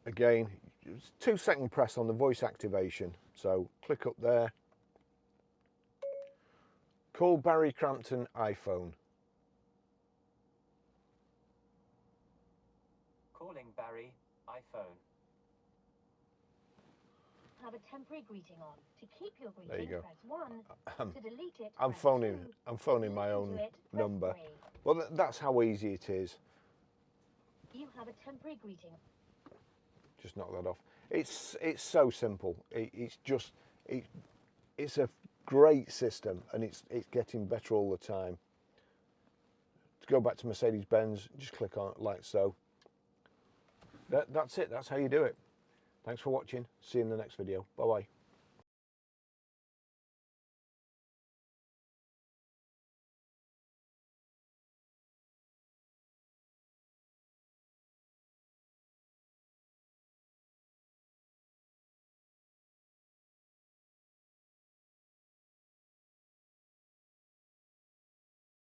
again, it's 2-second press on the voice activation. So click up there. Call Barry Crampton iPhone. Calling Barry iPhone. Have a temporary greeting on. To keep your greeting, There you go. press 1. To delete it, I'm press phoning. 2. I'm phoning To my listen own to it, press number. 3. Well, that's how easy it is. You have a temporary greeting. Just knock that off. It's so simple. It's a great system, and it's getting better all the time. To go back to Mercedes Benz, just click on it like so. That's it. That's how you do it. Thanks for watching. See you in the next video. Bye bye.